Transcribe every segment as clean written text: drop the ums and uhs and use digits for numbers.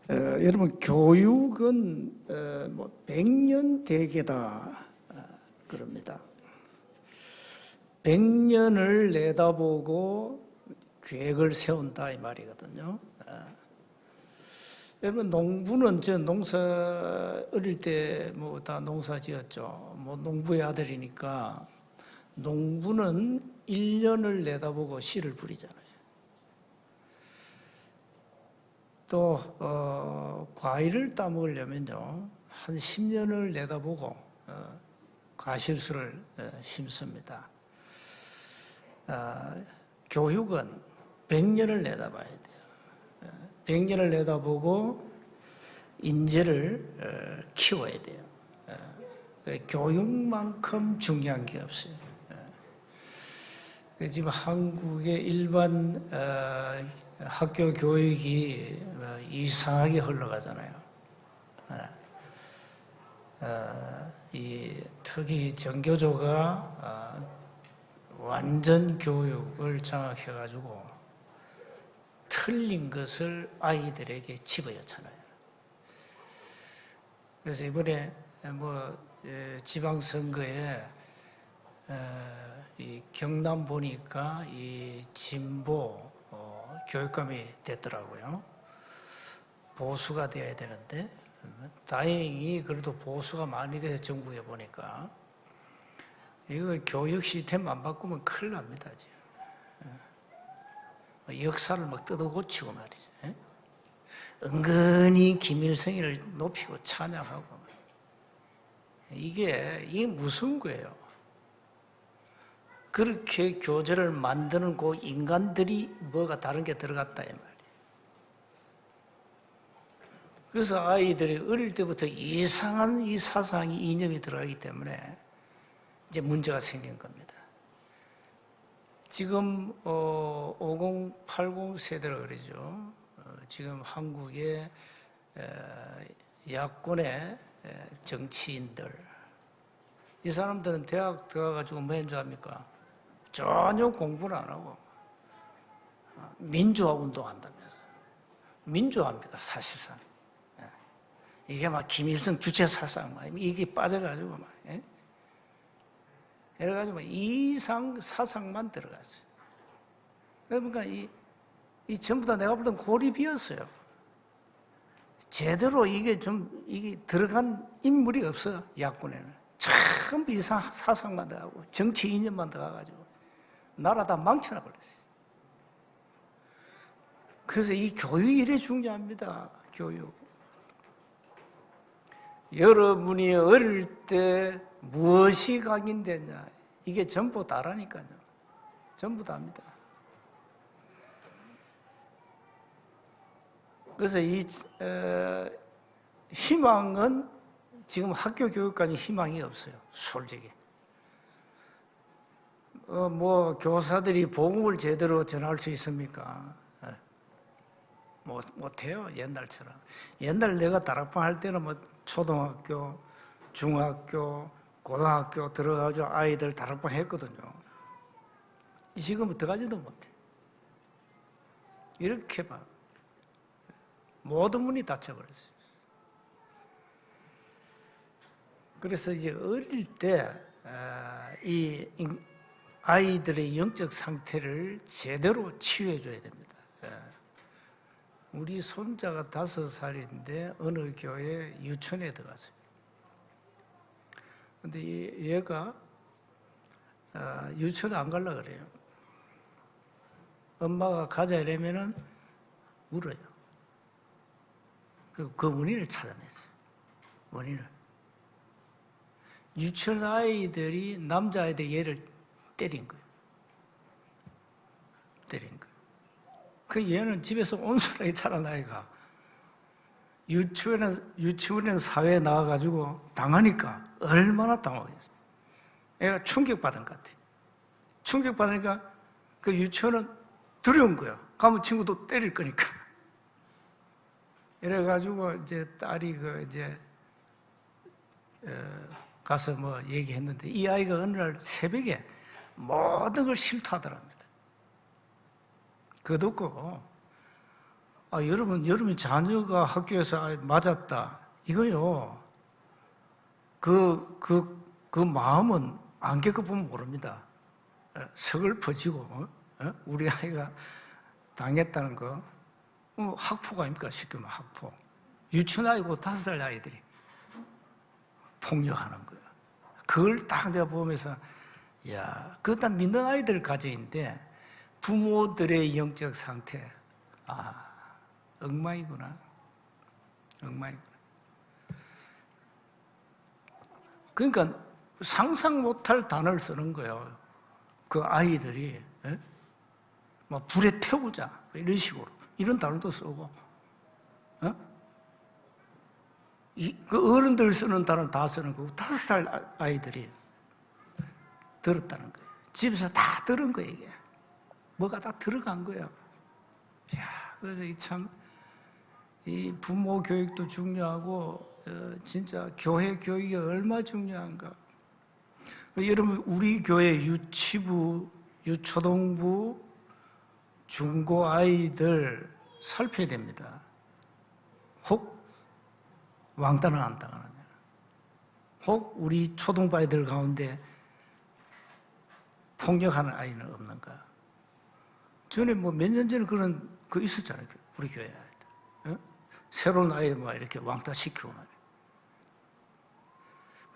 여러분 교육은 뭐 100년 대계다 그럽니다. 100년을 내다보고 계획을 세운다 이 말이거든요. 여러분 농부는 저 농사 어릴 때 뭐 다 농사 지었죠. 뭐 농부의 아들이니까 농부는 1년을 내다보고 씨를 뿌리잖아요. 또 과일을 따먹으려면요 한 10년을 내다보고 과실수를 심습니다. 교육은 100년을 내다봐야 돼요. 100년을 내다보고 인재를 키워야 돼요. 교육만큼 중요한 게 없어요. 지금 한국의 일반 학교 교육이 이상하게 흘러가잖아요. 특히 전교조가 완전 교육을 장악해가지고 틀린 것을 아이들에게 집어였잖아요. 그래서 이번에 지방선거에 이 경남 보니까 이 진보 교육감이 됐더라고요. 보수가 돼야 되는데 다행히 그래도 보수가 많이 돼서 정부에 보니까 이거 교육 시스템 안 바꾸면 큰일 납니다. 지금. 역사를 막 뜯어고치고 말이죠. 은근히 김일성을 높이고 찬양하고 이게 무서운 거예요. 그렇게 교재를 만드는 그 인간들이 뭐가 다른 게 들어갔다 이 말이에요. 그래서 아이들이 어릴 때부터 이상한 이 사상이 이념이 들어가기 때문에 이제 문제가 생긴 겁니다. 지금 50, 80 세대라 그러죠. 지금 한국의 야권의 정치인들 이 사람들은 대학 들어가가지고 뭐 했는 줄 압니까? 전혀 공부를 안 하고 민주화 운동한다면서 민주화입니까 사실상. 이게 막 김일성 주체 사상 막 이게 빠져가지고 막 이래가지고 이상 사상만 들어갔어요. 그러니까 이 전부 다 내가 보던 고립이었어요. 제대로 이게 들어간 인물이 없어요. 야권에는 전부 이상 사상만 들어가고 정치 이념만 들어가가지고 나라 다 망쳐놔 버렸어요. 그래서 이 교육이 이래 중요합니다. 교육. 여러분이 어릴 때 무엇이 각인되냐 이게 전부 다라니까요. 전부 다입니다. 그래서 이 희망은 지금 학교 교육까지 희망이 없어요. 솔직히. 교사들이 복음을 제대로 전할 수 있습니까? 못해요. 옛날처럼. 옛날 내가 다락방 할 때는 초등학교, 중학교, 고등학교 들어가서 아이들 다락방 했거든요. 지금은 들어가지도 못해. 이렇게 막 모든 문이 닫혀버렸어요. 그래서 이제 어릴 때 이 아이들의 영적 상태를 제대로 치유해줘야 됩니다. 우리 손자가 5살인데 어느 교회 유치원에 들어갔어요. 근데 얘가 유치원에 안 가려고 그래요. 엄마가 가자 이러면은 울어요. 그 원인을 찾아냈어요. 원인을. 유치원 아이들이 남자아이들 얘를 때린 거예요. 때린 거예요. 그 얘는 집에서 온순하게 자란 아이가 유치원에서 사회에 나와가지고 당하니까 얼마나 당하겠어요. 애가 충격받은 것 같아요. 충격받으니까 그 유치원은 두려운 거야. 가면 친구도 때릴 거니까. 이래가지고 이제 딸이 가서 얘기했는데 이 아이가 어느 날 새벽에 모든 걸 실토하더랍니다. 그것도 없고 여러분 자녀가 학교에서 맞았다. 이거요. 그 마음은 안 겪어보면 모릅니다. 서글퍼지고, 우리 아이가 당했다는 거, 학폭 아닙니까? 쉽게 말하면 학폭. 유치원 아이고 5살 아이들이 폭력하는 거예요. 그걸 딱 내가 보면서, 야, 그거 다 믿는 아이들 가정인데, 부모들의 영적 상태, 엉망이구나. 엉망이구나. 그러니까 상상 못할 단어를 쓰는 거예요. 그 아이들이, 막 불에 태우자. 이런 식으로. 이런 단어도 쓰고, 그 어른들 쓰는 단어를 다 쓰는 거고, 5살 아이들이 들었다는 거예요. 집에서 다 들은 거예요, 이게. 뭐가 다 들어간 거예요. 그래서 이 부모 교육도 중요하고, 진짜 교회 교육이 얼마나 중요한가. 여러분, 우리 교회 유치부, 유초등부, 중고 아이들 살펴야 됩니다. 혹 왕따는 안 당하느냐. 혹 우리 초등부 아이들 가운데 폭력하는 아이는 없는가. 전에 몇 년 전에 그런 거 있었잖아요. 우리 교회 아이들. 새로운 아이 이렇게 왕따 시키고 말이에요.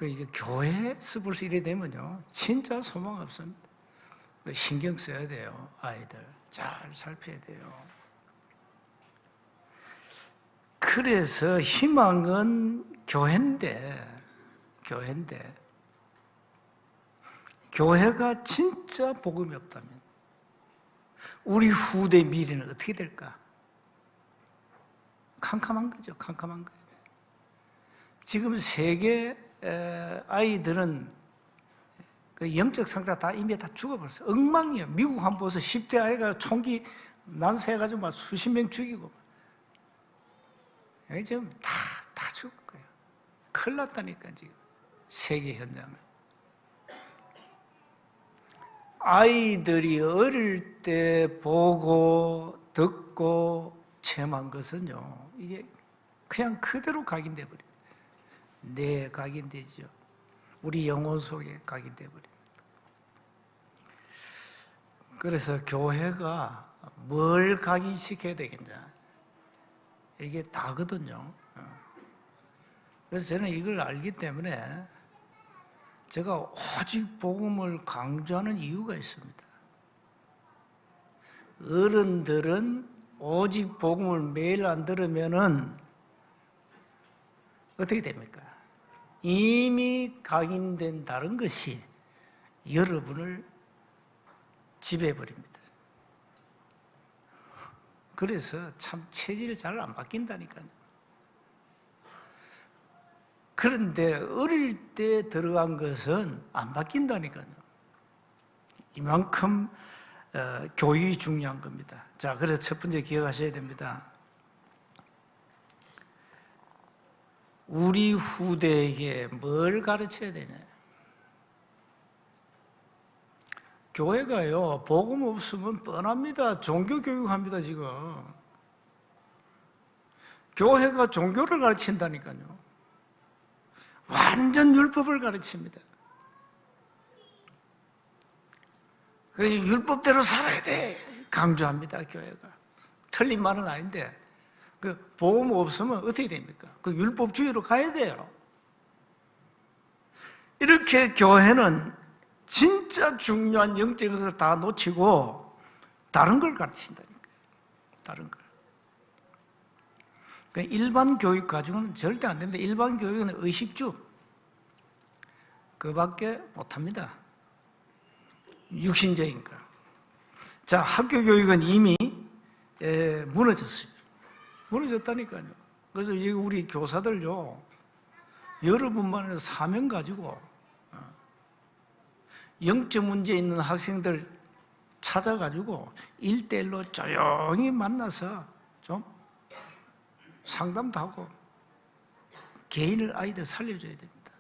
이게 교회 습을서 이래 되면요. 진짜 소망 없습니다. 신경 써야 돼요. 아이들. 잘 살펴야 돼요. 그래서 희망은 교회인데, 교회가 진짜 복음이 없다면 우리 후대 미래는 어떻게 될까? 캄캄한 거죠. 캄캄한 거죠. 지금 세계 아이들은 그 영적 상태가 다 이미 다 죽어버렸어요. 엉망이에요. 미국 한번 보세요. 10대 아이가 총기 난사해가지고 막 수십 명 죽이고. 여기 지금 다 죽을 거예요. 큰일 났다니까, 지금. 세계 현장은. 아이들이 어릴 때 보고, 듣고, 체험한 것은요, 이게 그냥 그대로 각인돼 버려요. 내 각인되죠. 우리 영혼 속에 각인돼 버립니다. 그래서 교회가 뭘 각인시켜야 되겠냐. 이게 다거든요. 그래서 저는 이걸 알기 때문에 제가 오직 복음을 강조하는 이유가 있습니다. 어른들은 오직 복음을 매일 안 들으면은 어떻게 됩니까? 이미 각인된 다른 것이 여러분을 지배해버립니다. 그래서 참 체질이 잘 안 바뀐다니까요. 그런데 어릴 때 들어간 것은 안 바뀐다니까요. 이만큼 교육이 중요한 겁니다. 자, 그래서 첫 번째 기억하셔야 됩니다. 우리 후대에게 뭘 가르쳐야 되냐? 교회가요, 복음 없으면 뻔합니다. 종교교육합니다, 지금. 교회가 종교를 가르친다니까요. 완전 율법을 가르칩니다. 율법대로 살아야 돼. 강조합니다, 교회가. 틀린 말은 아닌데, 복음 없으면 어떻게 됩니까? 율법주의로 가야 돼요. 이렇게 교회는 진짜 중요한 영적 것을 다 놓치고 다른 걸 가르친다니까요. 다른 걸. 일반 교육 가지고는 절대 안 됩니다. 일반 교육은 의식주. 그밖에 못합니다. 육신적인 거. 자, 학교 교육은 이미 무너졌어요. 무너졌다니까요. 그래서 우리 교사들요, 여러분만 해도 사명 가지고 영적 문제 있는 학생들 찾아가지고 1대1로 조용히 만나서 좀 상담도 하고 개인을 아이들 살려줘야 됩니다.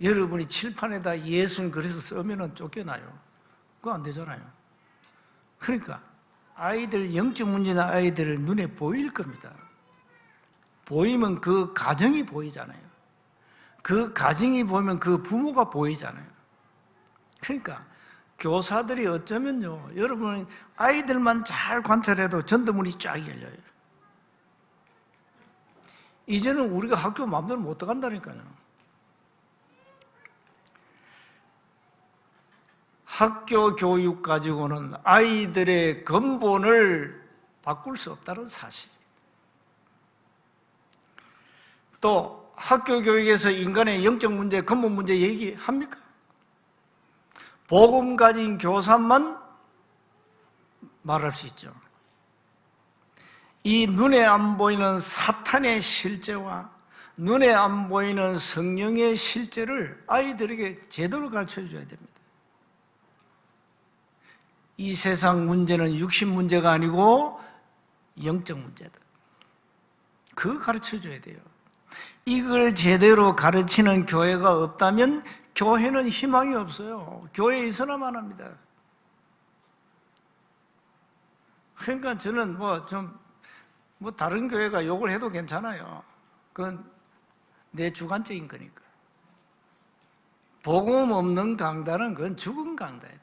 여러분이 칠판에다 예수는 그래서 쓰면은 쫓겨나요. 그거 안 되잖아요. 그러니까 아이들, 영적 문제는 아이들 눈에 보일 겁니다. 보이면 그 가정이 보이잖아요. 그 가정이 보이면 그 부모가 보이잖아요. 그러니까 교사들이 어쩌면요, 여러분 아이들만 잘 관찰해도 전도문이 쫙 열려요. 이제는 우리가 학교 마음대로 못 들어간다니까요. 학교 교육 가지고는 아이들의 근본을 바꿀 수 없다는 사실. 또 학교 교육에서 인간의 영적 문제, 근본 문제 얘기합니까? 복음 가진 교사만 말할 수 있죠. 이 눈에 안 보이는 사탄의 실제와 눈에 안 보이는 성령의 실제를 아이들에게 제대로 가르쳐줘야 됩니다. 이 세상 문제는 육신 문제가 아니고 영적 문제다. 그거 가르쳐줘야 돼요. 이걸 제대로 가르치는 교회가 없다면 교회는 희망이 없어요. 교회에 있어나만 합니다. 그러니까 저는 다른 교회가 욕을 해도 괜찮아요. 그건 내 주관적인 거니까. 복음 없는 강단은 그건 죽은 강단이다.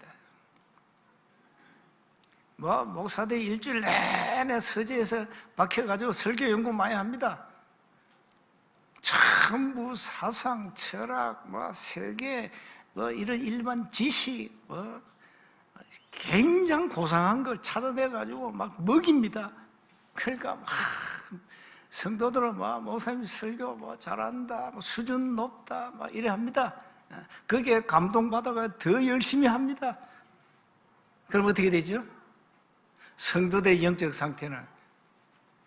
목사들이 일주일 내내 서재에서 박혀가지고 설교 연구 많이 합니다. 전부 사상, 철학, 세계, 이런 일반 지식, 굉장히 고상한 걸 찾아내가지고 막 먹입니다. 그러니까 성도들은 목사님 설교 잘한다, 수준 높다, 이래 합니다. 그게 감동받아가 더 열심히 합니다. 그럼 어떻게 되죠? 성도들의 영적 상태는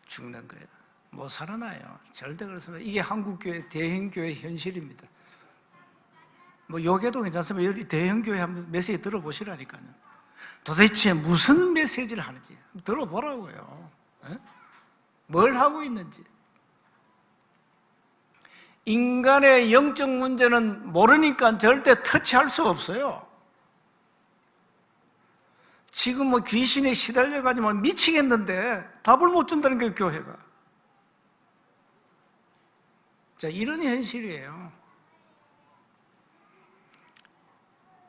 죽는 거예요. 못 살아나요. 절대 그렇습니다. 이게 한국교회, 대형교회 현실입니다. 욕해도 괜찮습니다. 여기 대형교회 한번 메시지 들어보시라니까요. 도대체 무슨 메시지를 하는지 들어보라고요. 에? 뭘 하고 있는지. 인간의 영적 문제는 모르니까 절대 터치할 수 없어요. 지금 귀신에 시달려가지고 미치겠는데 답을 못 준다는 게 교회가. 자, 이런 현실이에요.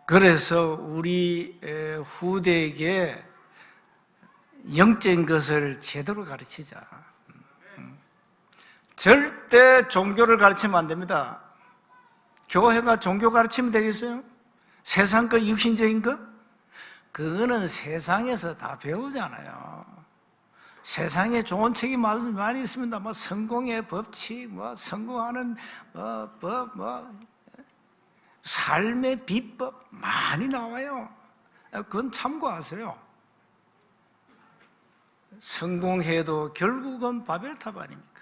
그래서 우리 후대에게 영적인 것을 제대로 가르치자. 절대 종교를 가르치면 안 됩니다. 교회가 종교 가르치면 되겠어요? 세상 거, 육신적인 거? 그거는 세상에서 다 배우잖아요. 세상에 좋은 책이 많이 있습니다. 성공의 법칙, 성공하는 법, 삶의 비법 많이 나와요. 그건 참고하세요. 성공해도 결국은 바벨탑 아닙니까?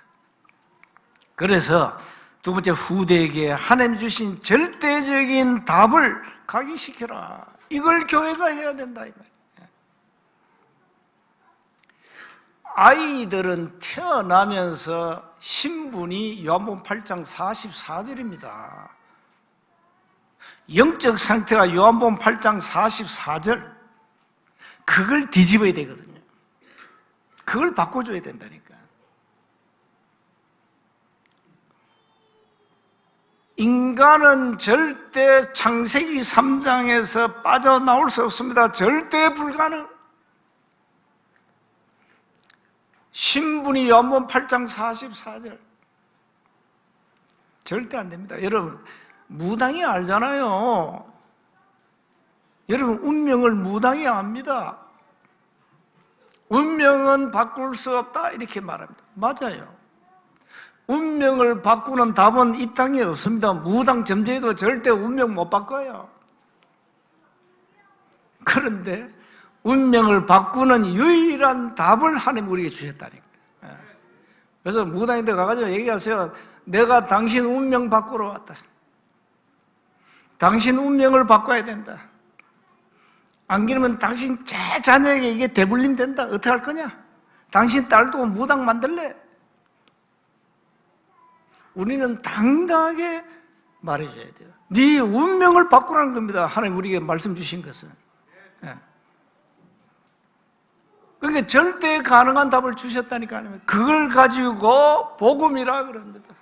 그래서 두 번째, 후대에게 하나님 주신 절대적인 답을 각인시켜라. 이걸 교회가 해야 된다 이 말이에요. 아이들은 태어나면서 신분이 요한복음 8장 44절입니다. 영적 상태가 요한복음 8장 44절, 그걸 뒤집어야 되거든요. 그걸 바꿔줘야 된다니까. 인간은 절대 창세기 3장에서 빠져나올 수 없습니다. 절대 불가능. 신분이 요한복음 8장 44절. 절대 안 됩니다. 여러분, 무당이 알잖아요. 여러분, 운명을 무당이 압니다. 운명은 바꿀 수 없다 이렇게 말합니다. 맞아요. 운명을 바꾸는 답은 이 땅에 없습니다. 무당 점쟁이도 절대 운명 못 바꿔요. 그런데 운명을 바꾸는 유일한 답을 하나님 우리에게 주셨다니까요. 그래서 무당인데 가가지고 얘기하세요. 내가 당신 운명 바꾸러 왔다. 당신 운명을 바꿔야 된다. 안 그러면 당신 제 자녀에게 이게 대불림 된다. 어떻게 할 거냐? 당신 딸도 무당 만들래? 우리는 당당하게 말해줘야 돼요. 네 운명을 바꾸라는 겁니다. 하나님 우리에게 말씀 주신 것은. 그게 그러니까 절대 가능한 답을 주셨다니까요. 그걸 가지고 복음이라 그럽니다.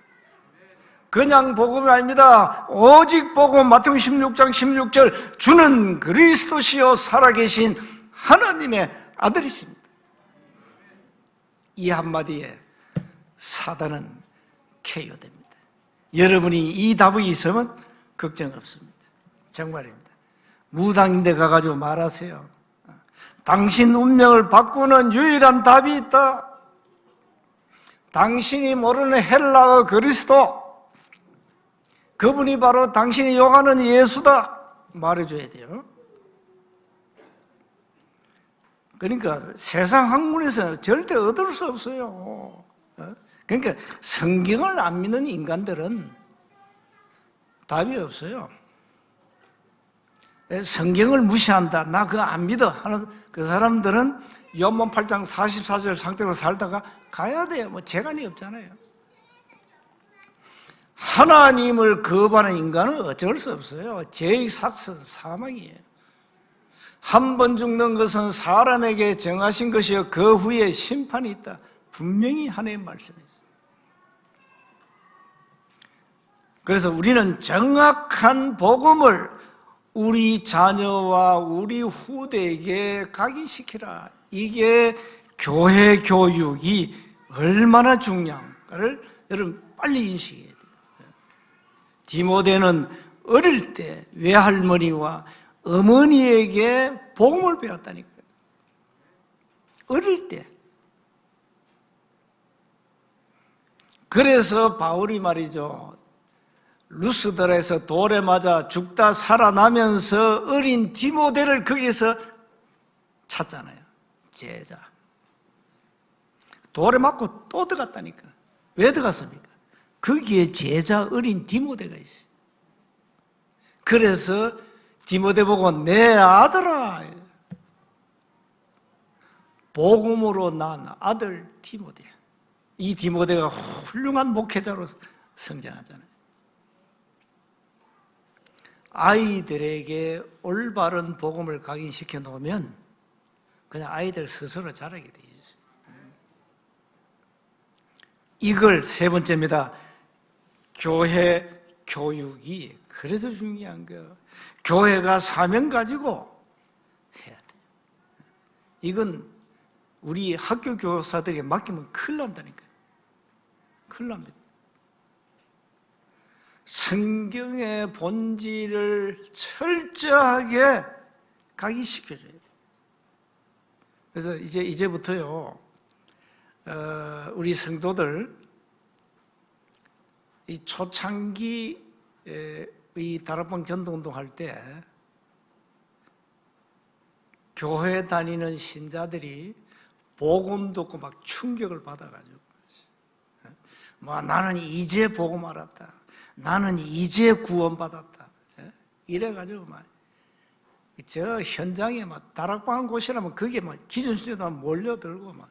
그냥 복음이 아닙니다. 오직 복음. 마태복음 16장 16절, 주는 그리스도시요 살아계신 하나님의 아들이십니다. 이 한마디에 사단은 KO됩니다. 여러분이 이 답이 있으면 걱정 없습니다. 정말입니다. 무당인데 가가지고 말하세요. 당신 운명을 바꾸는 유일한 답이 있다. 당신이 모르는 헬라어 그리스도, 그분이 바로 당신이 욕하는 예수다 말해줘야 돼요. 그러니까 세상 학문에서 절대 얻을 수 없어요. 그러니까 성경을 안 믿는 인간들은 답이 없어요. 성경을 무시한다, 나 그거 안 믿어 하는 그 사람들은 요한복음 8장 44절 상태로 살다가 가야 돼요. 뭐 재간이 없잖아요. 하나님을 거부하는 인간은 어쩔 수 없어요. 죄의 삭은 사망이에요. 한 번 죽는 것은 사람에게 정하신 것이요 그 후에 심판이 있다. 분명히 하나님의 말씀이죠. 그래서 우리는 정확한 복음을 우리 자녀와 우리 후대에게 각인시키라. 이게 교회 교육이 얼마나 중요한가를 여러분 빨리 인식해야 돼요. 디모데는 어릴 때 외할머니와 어머니에게 복음을 배웠다니까요. 어릴 때. 그래서 바울이 말이죠, 루스드라에서 돌에 맞아 죽다 살아나면서 어린 디모데를 거기에서 찾잖아요. 제자. 돌에 맞고 또 들어갔다니까. 왜 들어갔습니까? 거기에 제자 어린 디모데가 있어요. 그래서 디모데 보고 내 아들아, 복음으로 난 아들 디모데. 이 디모데가 훌륭한 목회자로 성장하잖아요. 아이들에게 올바른 복음을 각인시켜 놓으면 그냥 아이들 스스로 자라게 되어 있어요. 이걸 세 번째입니다. 교회 교육이 그래서 중요한 거예요. 교회가 사명 가지고 해야 돼요. 이건 우리 학교 교사들에게 맡기면 큰일 난다니까요. 큰일 납니다. 성경의 본질을 철저하게 각인시켜줘야 돼요. 그래서 이제부터요, 우리 성도들, 이 초창기 이 다락방 전도운동 할 때 교회 다니는 신자들이 복음 듣고 막 충격을 받아가지고, 뭐 나는 이제 복음 알았다, 나는 이제 구원받았다, 이래가지고 막 저 현장에 막 다락방 곳이라면 그게 막 기준수준으로 몰려들고 막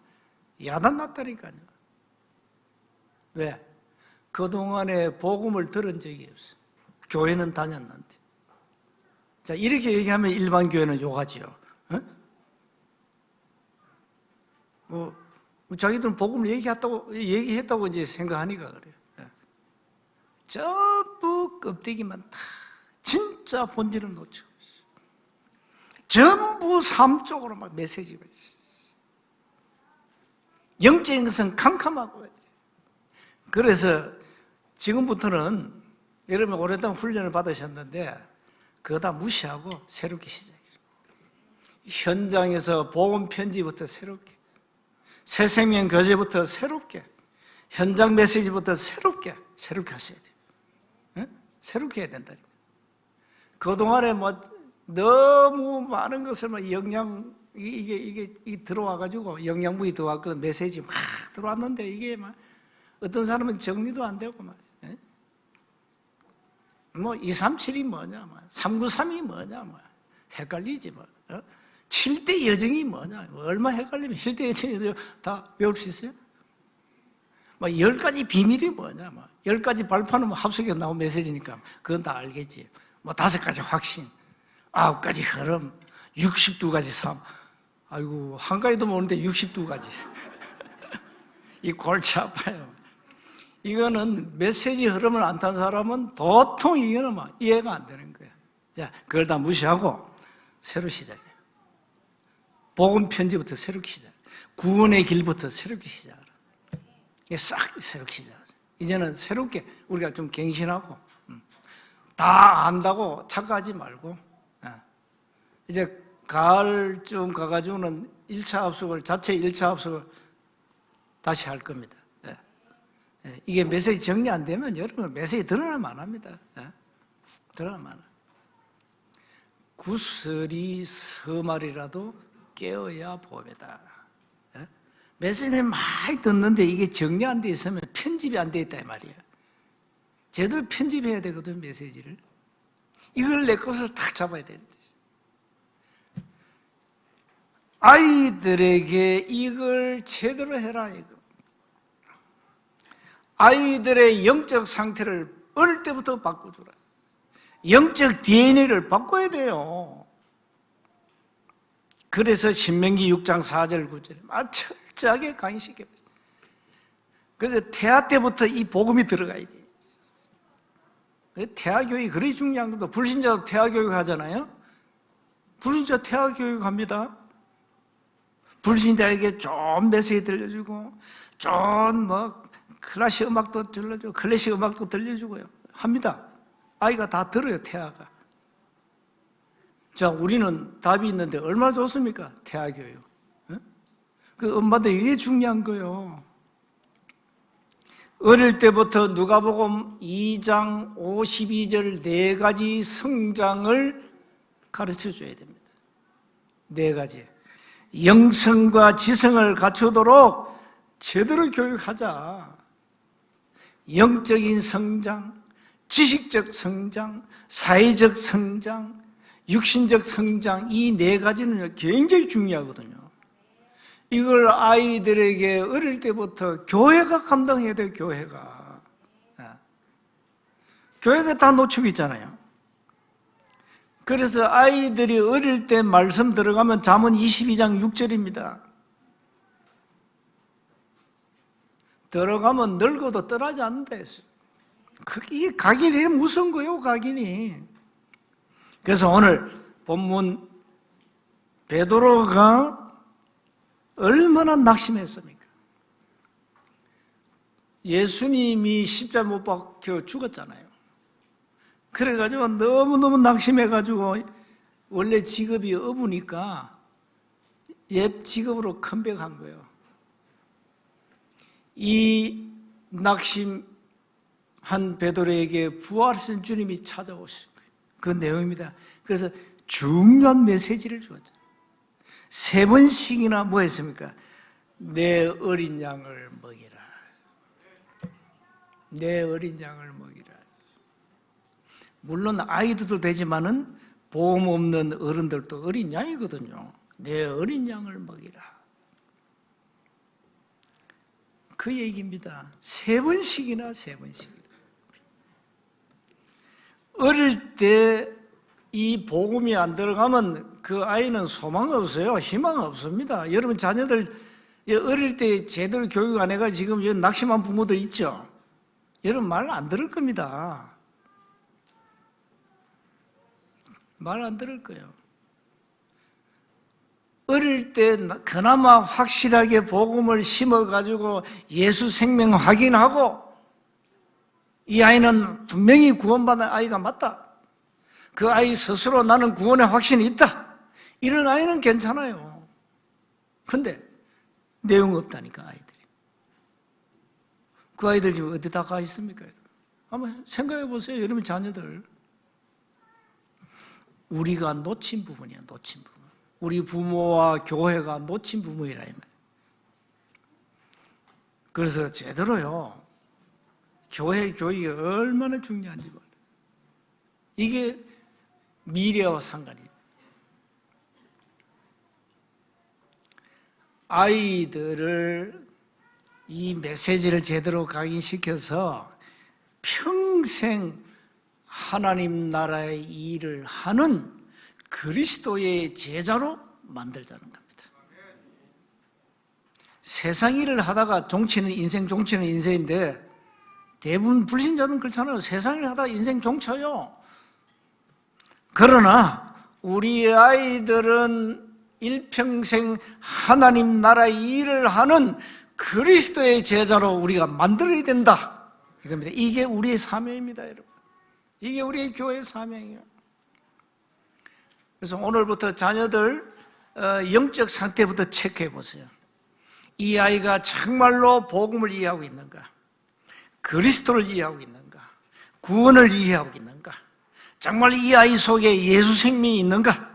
야단났다니까요. 왜? 그동안에 복음을 들은 적이 없어요. 교회는 다녔는데. 자, 이렇게 얘기하면 일반 교회는 욕하지요. 자기들은 복음을 얘기했다고 이제 생각하니까 그래요. 전부 껍데기만 다 진짜 본질을 놓치고 있어요. 전부 삶 쪽으로 막 메시지가 있어요. 영적인 것은 캄캄하고. 그래서 지금부터는 여러분 오랫동안 훈련을 받으셨는데 그거 다 무시하고 새롭게 시작해요. 현장에서 복음 편지부터 새롭게, 새 생명 교제부터 새롭게, 현장 메시지부터 새롭게 하셔야 돼요. 네? 새롭게 해야 된다니까. 그동안에 뭐 너무 많은 것을 막 이게 들어와가지고 영양분이 들어왔거든. 메시지 막 들어왔는데 이게 막 어떤 사람은 정리도 안 되고 막. 뭐 237이 뭐냐, 뭐 393이 뭐냐, 뭐 헷갈리지 뭐. 7대 여정이 뭐냐, 뭐 얼마 헷갈리면 7대 여정이 다 외울 수 있어요? 뭐 10가지 비밀이 뭐냐, 뭐 10가지 발표는 뭐 합석해서 나온 메시지니까 그건 다 알겠지. 뭐 5가지 확신, 9가지 흐름, 62가지 삶. 아이고, 한가위도 모르는데 62가지. 이 골치 아파요. 이거는 메시지 흐름을 안 탄 사람은 도통 이거는 막 이해가 안 되는 거예요. 자, 그걸 다 무시하고 새로 시작해요. 복음 편지부터 새롭게 시작. 구원의 길부터 새롭게 시작하라. 이게 싹 새롭게 시작하죠. 이제는 새롭게 우리가 좀 갱신하고 다 안다고 착각하지 말고 이제 가을쯤 가가지고는 1차 합숙을 자체 1차 합숙을 다시 할 겁니다. 이게 메시지 정리 안 되면 여러분 메시지 드러나면 안 합니다. 드러나면 안 합니다. 구슬이 서말이라도 깨어야 보배다. 메시지를 많이 듣는데 이게 정리 안 돼 있으면 편집이 안 돼 있다 이 말이에요. 제대로 편집해야 되거든 메시지를. 이걸 내 것으로 딱 잡아야 되는데 아이들에게 이걸 제대로 해라 이거. 아이들의 영적 상태를 어릴 때부터 바꿔주라. 영적 DNA를 바꿔야 돼요. 그래서 신명기 6장 4절 9절에 철저하게 강의시켜요. 그래서 태아 때부터 이 복음이 들어가야 돼요. 태아 교육이 그리 중요한 겁니다. 불신자도 태아 교육 하잖아요. 불신자 태아 교육 합니다. 불신자에게 좀 메시지 들려주고 좀 클래식 음악도 들려주고 클래식 음악도 들려주고요. 합니다. 아이가 다 들어요, 태아가. 자, 우리는 답이 있는데 얼마나 좋습니까? 태아 교육. 그 엄마들 이게 중요한 거예요. 어릴 때부터 누가복음 2장 52절 4가지 성장을 가르쳐 줘야 됩니다. 4가지. 영성과 지성을 갖추도록 제대로 교육하자. 영적인 성장, 지식적 성장, 사회적 성장, 육신적 성장, 이 4가지는 굉장히 중요하거든요. 이걸 아이들에게 어릴 때부터 교회가 감당해야 돼요, 교회가. 교회가 다 놓치고 있잖아요. 그래서 아이들이 어릴 때 말씀 들어가면 잠언 22장 6절입니다. 들어가면 늙어도 떠나지 않는다 했어요. 이게 각인이 무서운 거예요, 각인이. 그래서 오늘 본문 베드로가 얼마나 낙심했습니까? 예수님이 십자가 못 박혀 죽었잖아요. 그래가지고 너무너무 낙심해가지고 원래 직업이 어부니까 옛 직업으로 컴백한 거예요. 이 낙심한 베드로에게 부활하신 주님이 찾아오신 거예요. 그 내용입니다. 그래서 중요한 메시지를 주었죠. 3번씩이나 뭐 했습니까? 내 어린 양을 먹이라. 내 어린 양을 먹이라. 물론 아이들도 되지만은 보험 없는 어른들도 어린 양이거든요. 내 어린 양을 먹이라. 그 얘기입니다. 3번씩이나 3번씩. 어릴 때 이 복음이 안 들어가면 그 아이는 소망 없어요. 희망 없습니다. 여러분 자녀들 어릴 때 제대로 교육 안 해가지고 지금 낙심한 부모들 있죠? 여러분 말 안 들을 겁니다. 말 안 들을 거예요. 어릴 때 그나마 확실하게 복음을 심어가지고 예수 생명 확인하고 이 아이는 분명히 구원받은 아이가 맞다. 그 아이 스스로 나는 구원의 확신이 있다. 이런 아이는 괜찮아요. 근데 내용 없다니까 아이들이. 그 아이들 지금 어디다 가 있습니까? 한번 생각해 보세요. 여러분 자녀들. 우리가 놓친 부분이야, 놓친 부분. 우리 부모와 교회가 놓친 부분이라 이 말이에요. 그래서 제대로요. 교회 교육이 얼마나 중요한지 몰라요. 이게 미래와 상관이 있어요. 아이들을 이 메시지를 제대로 각인시켜서 평생 하나님 나라의 일을 하는 그리스도의 제자로 만들자는 겁니다. 세상 일을 하다가 인생 종치는 인생인데 대부분 불신자는 그렇잖아요. 세상 일을 하다가 인생 종쳐요. 그러나 우리 아이들은 일평생 하나님 나라의 일을 하는 그리스도의 제자로 우리가 만들어야 된다. 이겁니다. 이게 우리의 사명입니다, 여러분. 이게 우리의 교회의 사명이에요. 그래서 오늘부터 자녀들 영적 상태부터 체크해 보세요. 이 아이가 정말로 복음을 이해하고 있는가? 그리스도를 이해하고 있는가? 구원을 이해하고 있는가? 정말 이 아이 속에 예수 생명이 있는가?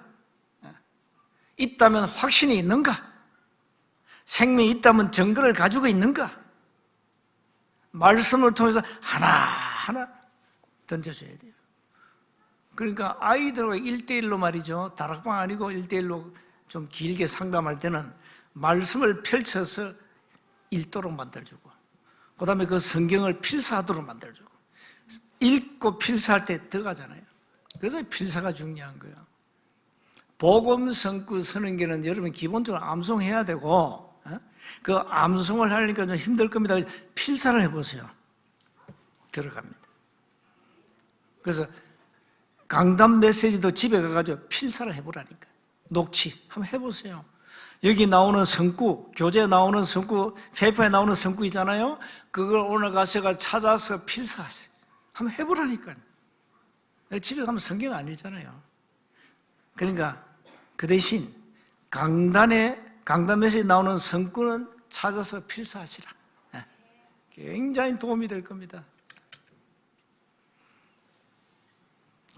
있다면 확신이 있는가? 생명이 있다면 증거를 가지고 있는가? 말씀을 통해서 하나하나 던져줘야 돼요. 그러니까 아이들과 1대1로 말이죠. 다락방 아니고 1대1로 좀 길게 상담할 때는 말씀을 펼쳐서 읽도록 만들어주고, 그 다음에 그 성경을 필사하도록 만들어주고, 읽고 필사할 때 들어가잖아요. 그래서 필사가 중요한 거예요. 복음, 성구, 선언계는 여러분 기본적으로 암송해야 되고, 그 암송을 하려니까 좀 힘들 겁니다. 필사를 해보세요. 들어갑니다. 그래서 강단 메시지도 집에 가가지고 필사를 해보라니까. 녹취 한번 해보세요. 여기 나오는 성구, 교재에 나오는 성구, 페이퍼에 나오는 성구 있잖아요. 그걸 오늘 가서 찾아서 필사하세요. 한번 해보라니까요. 집에 가면 성경 안 읽잖아요. 그러니까 그 대신 강단 메시지 나오는 성구는 찾아서 필사하시라. 굉장히 도움이 될 겁니다.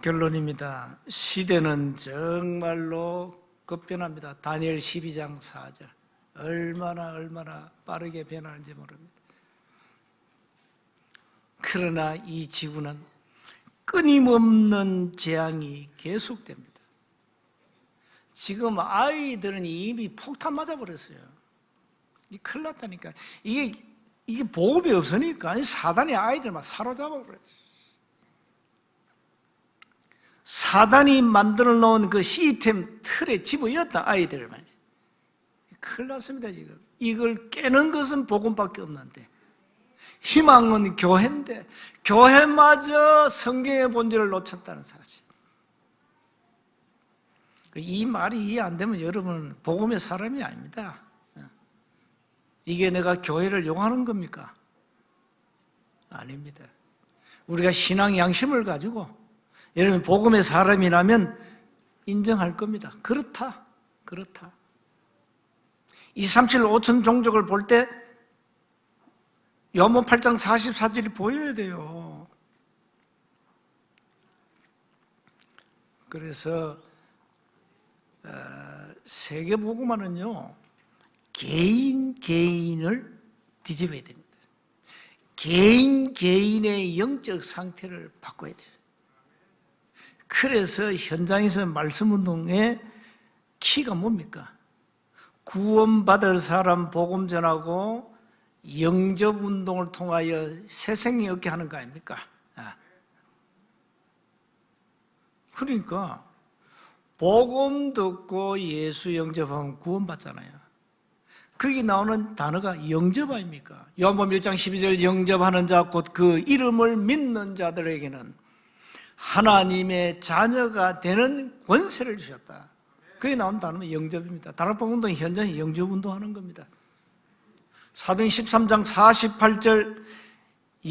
결론입니다. 시대는 정말로 급변합니다. 다니엘 12장 4절. 얼마나 빠르게 변하는지 모릅니다. 그러나 이 지구는 끊임없는 재앙이 계속됩니다. 지금 아이들은 이미 폭탄 맞아버렸어요. 큰일 났다니까. 이게 보험이 없으니까 사단이 아이들 막 사로잡아버렸어요. 사단이 만들어 놓은 그 시스템 틀에 집어였다, 아이들을 말이죠. 큰일 났습니다, 지금. 이걸 깨는 것은 복음밖에 없는데, 희망은 교회인데, 교회마저 성경의 본질을 놓쳤다는 사실. 이 말이 이해 안 되면 여러분은 복음의 사람이 아닙니다. 이게 내가 교회를 욕하는 겁니까? 아닙니다. 우리가 신앙 양심을 가지고 여러분 복음의 사람이라면 인정할 겁니다. 그렇다. 237 5천 종족을 볼 때 요한복음 8장 44절이 보여야 돼요. 그래서 세계복음화는요, 개인을 뒤집어야 됩니다. 개인의 영적 상태를 바꿔야 돼요. 그래서 현장에서 말씀운동의 키가 뭡니까? 구원받을 사람 복음 전하고 영접운동을 통하여 새 생명 얻게 하는 거 아닙니까? 그러니까 복음 듣고 예수 영접하면 구원받잖아요. 거기 나오는 단어가 영접 아닙니까? 요한복음 1장 12절 영접하는 자 곧 그 이름을 믿는 자들에게는 하나님의 자녀가 되는 권세를 주셨다. 거기 나온 단어는 영접입니다. 다락방 운동 현장에 영접 운동하는 겁니다. 사도행 13장 48절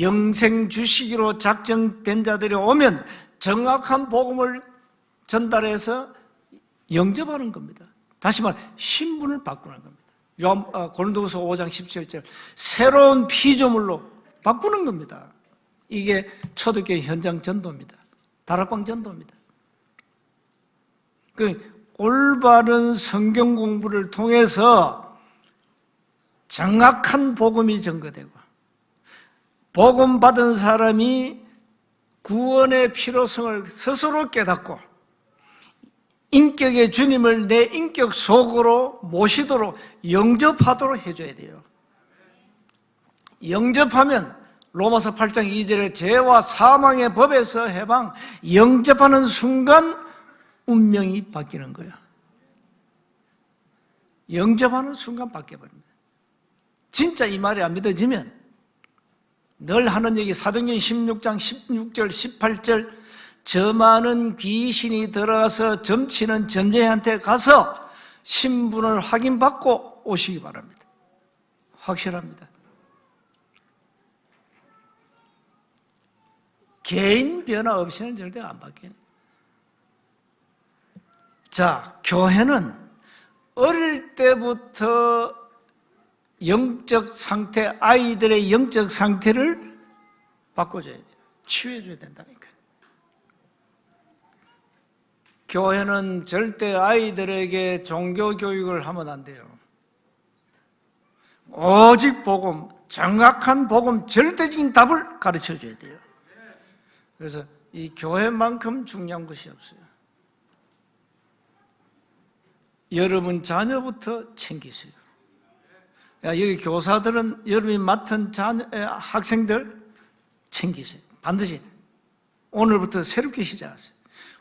영생 주시기로 작정된 자들이 오면 정확한 복음을 전달해서 영접하는 겁니다. 다시 말해 신분을 바꾸는 겁니다. 고린도후서 5장 17절 새로운 피조물로 바꾸는 겁니다. 이게 초대교회 현장 전도입니다. 다락방 전도입니다. 그 올바른 성경 공부를 통해서 정확한 복음이 전거되고 복음 받은 사람이 구원의 필요성을 스스로 깨닫고 인격의 주님을 내 인격 속으로 모시도록 영접하도록 해줘야 돼요. 영접하면 로마서 8장 2절에 죄와 사망의 법에서 해방, 영접하는 순간 운명이 바뀌는 거예요. 영접하는 순간 바뀌어버립니다. 진짜 이 말이 안 믿어지면 늘 하는 얘기 사도행전 16장 16절 18절 저 많은 귀신이 들어가서 점치는 점쟁이한테 가서 신분을 확인받고 오시기 바랍니다. 확실합니다. 개인 변화 없이는 절대 안 바뀌는. 자, 교회는 어릴 때부터 영적 상태, 아이들의 영적 상태를 바꿔줘야 돼요. 치유해줘야 된다니까요. 교회는 절대 아이들에게 종교 교육을 하면 안 돼요. 오직 복음, 정확한 복음, 절대적인 답을 가르쳐줘야 돼요. 그래서 이 교회만큼 중요한 것이 없어요. 여러분 자녀부터 챙기세요. 여기 교사들은 여러분이 맡은 학생들 챙기세요. 반드시 오늘부터 새롭게 시작하세요.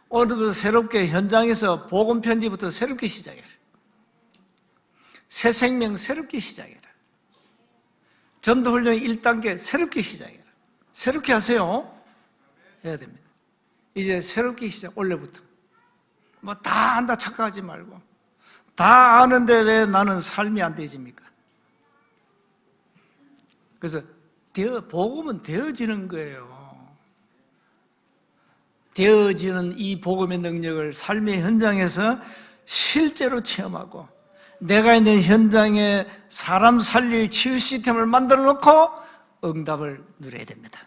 오늘부터 새롭게 현장에서 복음 편지부터 새롭게 시작해라. 새 생명 새롭게 시작해라. 전도훈련 1단계 새롭게 시작해라. 새롭게 하세요. 해야 됩니다. 이제 새롭게 시작, 원래부터. 뭐 다 안다 착각하지 말고. 다 아는데 왜 나는 삶이 안 되집니까? 그래서 복음은 되어지는 거예요. 되어지는 이 복음의 능력을 삶의 현장에서 실제로 체험하고 내가 있는 현장에 사람 살릴 치유 시스템을 만들어 놓고 응답을 누려야 됩니다.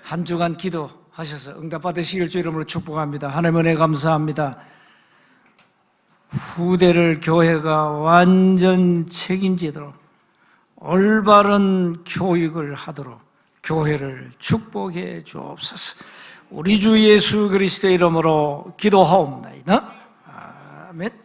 한 주간 기도하셔서 응답 받으시길 주 이름으로 축복합니다. 하나님 은혜 감사합니다. 후대를 교회가 완전 책임지도록 올바른 교육을 하도록 교회를 축복해 주옵소서. 우리 주 예수 그리스도의 이름으로 기도하옵나이다. 아멘.